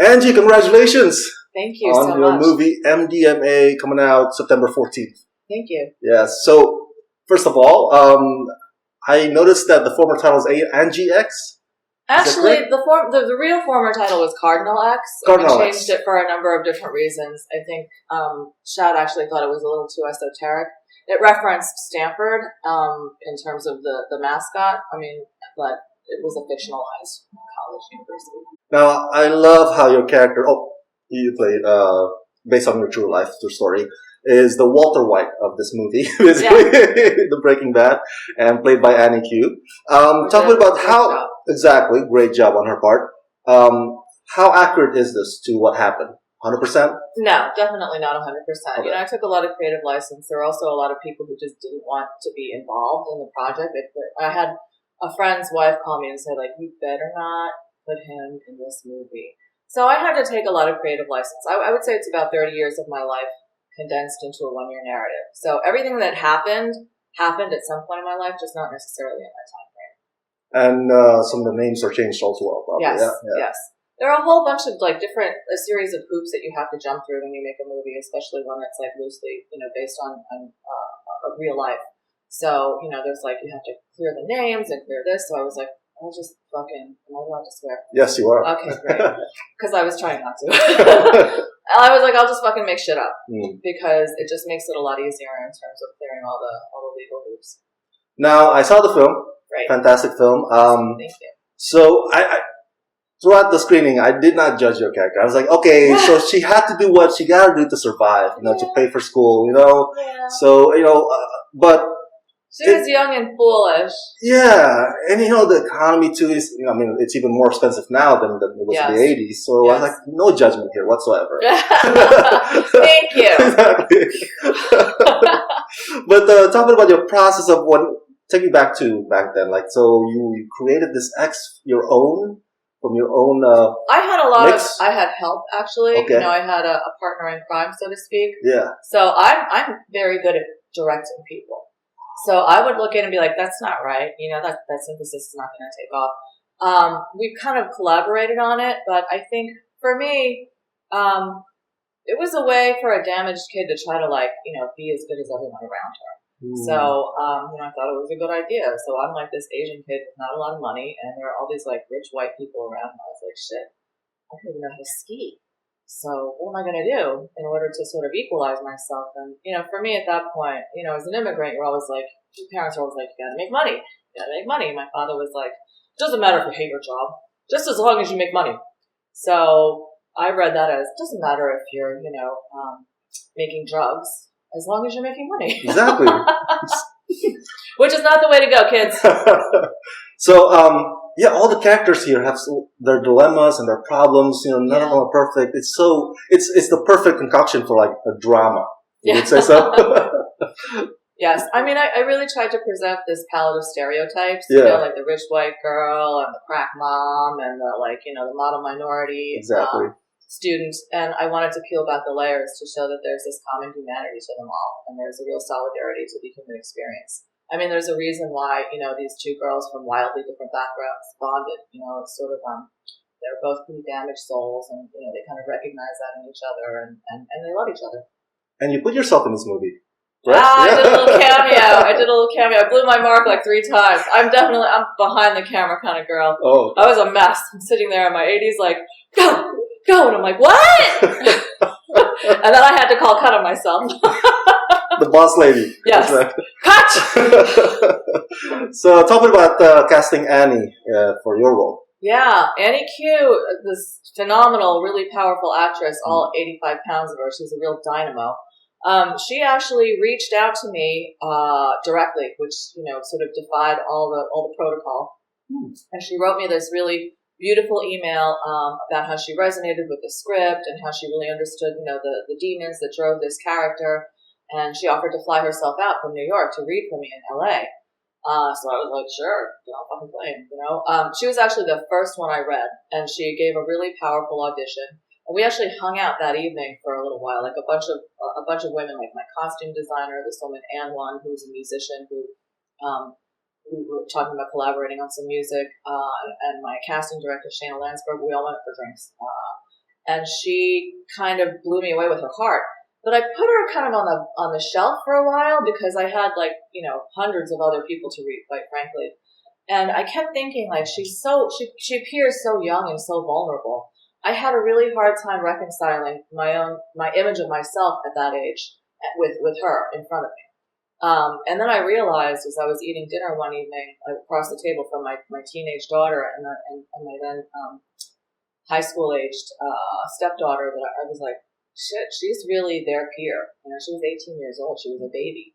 Angie, congratulations Thank you on so your much. movie MDMA coming out September 14th. Thank you. Yes. So, first of all, I noticed that the former title is Angie X. Actually, the real former title was Cardinal X. Cardinal We X. changed it for a number of different reasons. I think Shad actually thought it was a little too esoteric. It referenced Stanford in terms of the mascot. But it was a fictionalized college university. Now, I love how your character, you played, based on your true life, true story, is the Walter White of this movie, basically, the Breaking Bad, and played by Annie Q. Talking about how, exactly, great job on her part. How accurate is this to what happened? 100%? No, definitely not 100%. Okay. I took a lot of creative license. There were also a lot of people who just didn't want to be involved in the project. I had a friend's wife call me and say, you better not put him in this movie. So I had to take a lot of creative license. I would say it's about 30 years of my life condensed into a one-year narrative. So everything that happened at some point in my life, just not necessarily in that time frame. And some of the names are changed also, probably. Yes, yeah. yes. There are a whole bunch of a series of hoops that you have to jump through when you make a movie, especially one that's loosely, based on real life. So, there's you have to clear the names and clear this. So I was I'll just fucking, am I allowed to swear? Yes, you are. Okay, great. Because I was trying not to. I was I'll just fucking make shit up because it just makes it a lot easier in terms of clearing all the legal hoops. Now, I saw the film. Great. Fantastic film. Thank you. So I throughout the screening, I did not judge your character. I was like, okay, so she had to do what she got to do to survive, to pay for school, Yeah. So, but she was young and foolish. Yeah, and the economy too is, it's even more expensive now than it was in the 80s. So I was like, no judgment here whatsoever. Thank you. Exactly. But talking about your process of take me back to back then. So you created this your own, from your own I had a lot mix? I had help, actually. Okay. I had a partner in crime, so to speak. Yeah. So I'm very good at directing people. So I would look in and be like, that's not right. That synthesis is not going to take off. We kind of collaborated on it, but I think for me, it was a way for a damaged kid to try to be as good as everyone around her. So, I thought it was a good idea. So I'm this Asian kid with not a lot of money, and there are all these rich white people around. And I was like, shit, I don't even know how to ski. So what am I going to do in order to sort of equalize myself? And, for me at that point, as an immigrant, you're always your parents are always you got to make money. You got to make money. My father was it doesn't matter if you hate your job, just as long as you make money. So I read that as, it doesn't matter if you're, making drugs, as long as you're making money. Exactly. Which is not the way to go, kids. So, all the characters here have their dilemmas and their problems. None of them are perfect. It's the perfect concoction for a drama. You would say so? Yes. I really tried to present this palette of stereotypes. Yeah. The rich white girl and the crack mom and the model minority. Exactly. Student, and I wanted to peel back the layers to show that there's this common humanity to them all, and there's a real solidarity to the human experience. There's a reason why, these two girls from wildly different backgrounds bonded. It's sort of, they're both pretty damaged souls, and, they kind of recognize that in each other, and they love each other. And you put yourself in this movie. Right? I did a little cameo. I blew my mark 3 times. I'm behind the camera kind of girl. Oh. I was a mess. I'm sitting there in my 80s go, and I'm like, what? And then I had to call cut on myself. The boss lady. Yes. Cut! So, talking about casting Annie for your role. Yeah, Annie Q, this phenomenal, really powerful actress, all 85 pounds of her. She's a real dynamo. She actually reached out to me directly, which, sort of defied all the protocol. And she wrote me this really beautiful email about how she resonated with the script and how she really understood, the demons that drove this character. And she offered to fly herself out from New York to read for me in LA. So I was like, sure, fucking plane, She was actually the first one I read, and she gave a really powerful audition. And we actually hung out that evening for a little while, a bunch of women, my costume designer, this woman Anne One, who's a musician, who we were talking about collaborating on some music, and my casting director, Shayna Landsberg. We all went for drinks. and she kind of blew me away with her heart. But I put her kind of on the shelf for a while because I had like, hundreds of other people to read, quite frankly. And I kept thinking like she appears so young and so vulnerable. I had a really hard time reconciling my image of myself at that age with her in front of me. And then I realized as I was eating dinner one evening across the table from my teenage daughter and my then high school aged stepdaughter that I was like, shit, she's really their peer. She was 18 years old. She was a baby.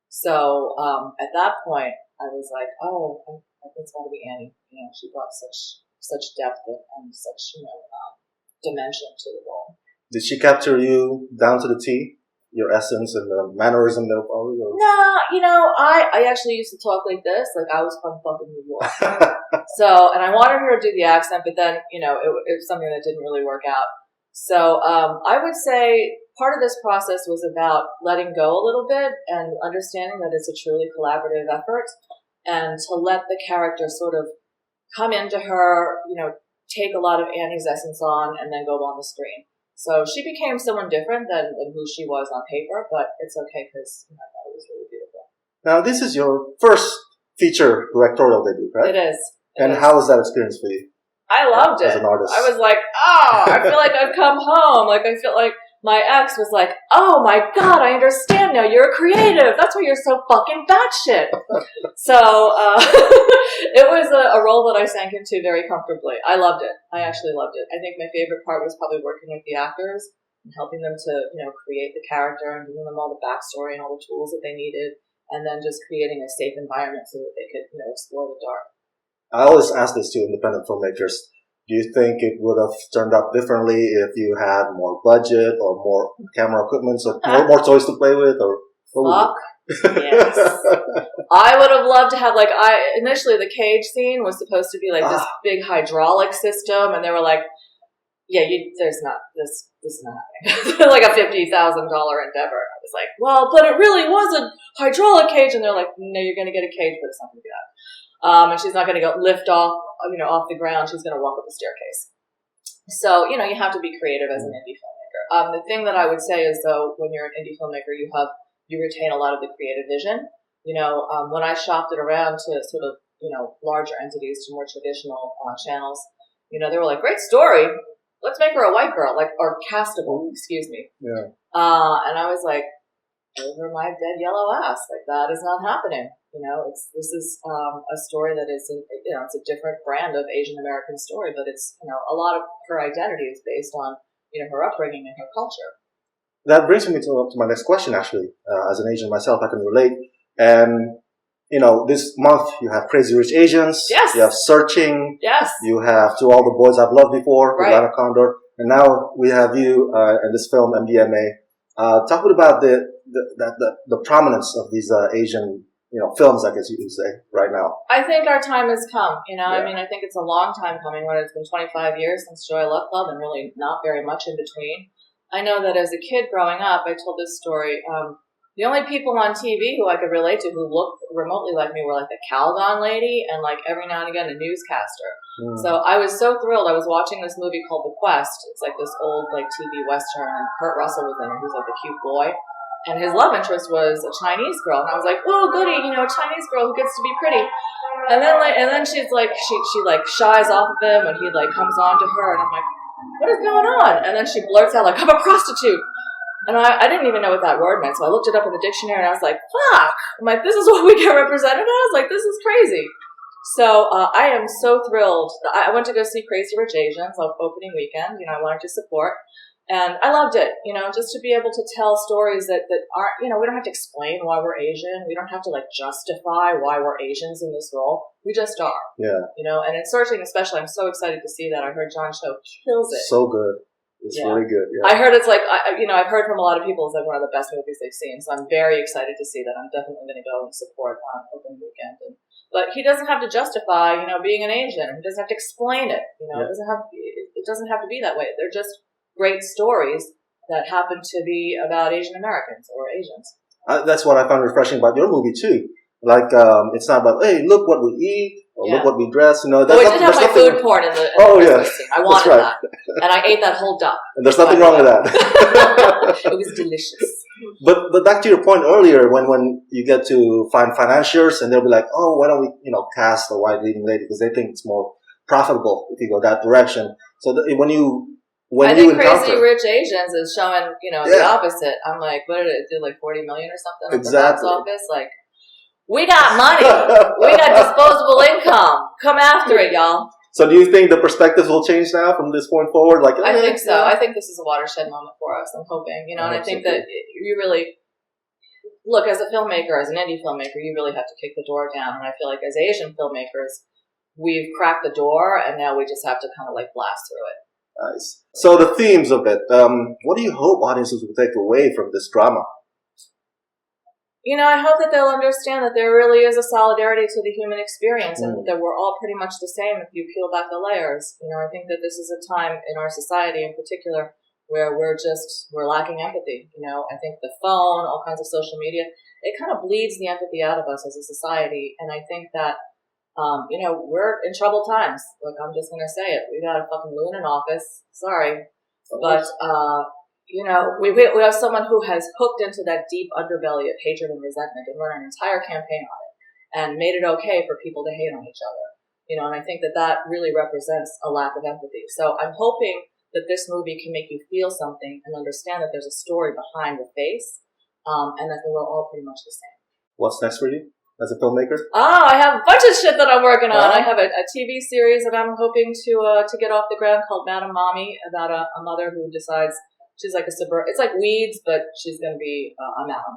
So at that point, I was like, oh, it's got to be Annie. She brought such depth and such dimension to the role. Did she capture you down to the T? Your essence and the mannerism of all? No, I actually used to talk like this, like I was from fucking New York. So, and I wanted her to do the accent, but then, it was something that didn't really work out. So, I would say part of this process was about letting go a little bit and understanding that it's a truly collaborative effort and to let the character sort of come into her, take a lot of Annie's essence on and then go on the screen. So she became someone different than who she was on paper, but it's okay because I thought it was really beautiful. Now, this is your first feature directorial debut, right? It is. How was that experience for you? I loved it. As an artist. I was like, I feel like I've come home. Like, I feel like my ex was like, oh my God, I understand now. You're a creative. That's why you're so fucking batshit. So, it was a role that I sank into very comfortably. I loved it. I actually loved it. I think my favorite part was probably working with the actors and helping them to, create the character and giving them all the backstory and all the tools that they needed. And then just creating a safe environment so that they could, explore the dark. I always ask this to independent filmmakers. Do you think it would have turned out differently if you had more budget or more camera equipment, so more toys to play with? Or fuck yes. I would have loved to have initially the cage scene was supposed to be like this big hydraulic system, and they were like, yeah, this is not happening. Like a $50,000 endeavor. I was like, well, but it really was a hydraulic cage, and they're like, no, you're going to get a cage, but it's not going to be that. And she's not going to go lift off the ground. She's going to walk up the staircase. So, you have to be creative as an indie filmmaker. The thing that I would say is, though, when you're an indie filmmaker, you retain a lot of the creative vision. When I shopped it around to sort of, larger entities, to more traditional channels, they were like, great story. Let's make her a white girl, or castable, excuse me. Yeah. And I was like, over my dead yellow ass. That is not happening. This is a story that is, it's a different brand of Asian American story, but it's, a lot of her identity is based on, her upbringing and her culture. That brings me to my next question, actually. As an Asian myself, I can relate. And, this month you have Crazy Rich Asians. Yes. You have Searching. Yes. You have To All the Boys I've Loved Before, right. with Lana Condor. And now we have you in this film, MDMA. Talk a bit about the prominence of these Asian films, I guess you could say, right now. I think our time has come. Yeah. I think it's a long time coming. It's been 25 years since Joy Luck Club, and really not very much in between. I know that as a kid growing up, I told this story. The only people on TV who I could relate to who looked remotely like me were the Calgon lady and every now and again a newscaster. Mm. So I was so thrilled. I was watching this movie called The Quest. It's this old TV Western, and Kurt Russell was in it. He was the cute boy. And his love interest was a Chinese girl. And I was like, oh, goody, a Chinese girl who gets to be pretty. And then she's she shies off of him, and he comes on to her, and I'm like, what is going on? And then she blurts out I'm a prostitute. And I didn't even know what that word meant, so I looked it up in the dictionary, and I was like, fuck. I'm like, this is what we get represented as? This is crazy. So I am so thrilled. I went to go see Crazy Rich Asians on opening weekend. I wanted to support. And I loved it, just to be able to tell stories that aren't, we don't have to explain why we're Asian. We don't have to justify why we're Asians in this role. We just are. Yeah. And in Searching especially, I'm so excited to see that. I heard John Cho kills it. So good. It's really good. Yeah. I heard it's I've heard from a lot of people it's one of the best movies they've seen. So I'm very excited to see that. I'm definitely going to go and support on opening weekend. But he doesn't have to justify, being an Asian. He doesn't have to explain it. It doesn't have to be that way. They're just great stories that happen to be about Asian Americans or Asians. That's what I found refreshing about your movie too. Like, it's not about, hey, look what we eat, or look what we dress, you know. But we did have my food porn in the Christmas scene. I wanted that. And I ate that whole duck. And there's nothing wrong with that. It was delicious. But back to your point earlier, when you get to find financiers and they'll be like, oh, why don't we, cast a white leading lady because they think it's more profitable if you go that direction. So when you encounter Crazy Rich Asians is showing, the opposite. I'm like, what did it do? Like 40 million or something at the box office? Like, we got money. We got disposable income. Come after it, y'all. So do you think the perspectives will change now from this point forward? Like, I think so. I think this is a watershed moment for us. I'm hoping, and I think that you really look as a filmmaker, as an indie filmmaker, you really have to kick the door down. And I feel like as Asian filmmakers, we've cracked the door, and now we just have to kind of like blast through it. Nice. So the themes of it. What do you hope audiences will take away from this drama? I hope that they'll understand that there really is a solidarity to the human experience and that we're all pretty much the same if you peel back the layers. I think that this is a time in our society in particular where we're lacking empathy. I think the phone, all kinds of social media, it kind of bleeds the empathy out of us as a society. And I think that, we're in troubled times. Look, I'm just going to say it. We got a fucking loon in office. Sorry. But, we have someone who has hooked into that deep underbelly of hatred and resentment and run an entire campaign on it and made it okay for people to hate on each other. And I think that really represents a lack of empathy. So I'm hoping that this movie can make you feel something and understand that there's a story behind the face, and that we're all pretty much the same. What's next for you as a filmmaker? I have a bunch of shit that I'm working on. I have a TV series that I'm hoping to get off the ground called Madam Mommy about a mother who decides she's like it's like Weeds, but she's going to be a madam.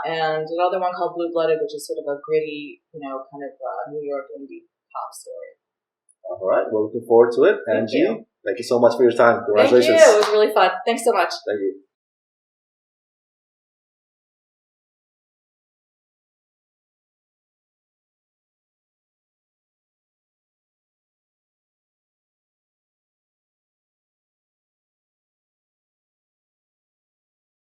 And another one called Blue Blooded, which is sort of a gritty, kind of New York indie pop story. All right. Well, looking forward to it. Angie, thank you so much for your time. Congratulations. Thank you. It was really fun. Thanks so much. Thank you.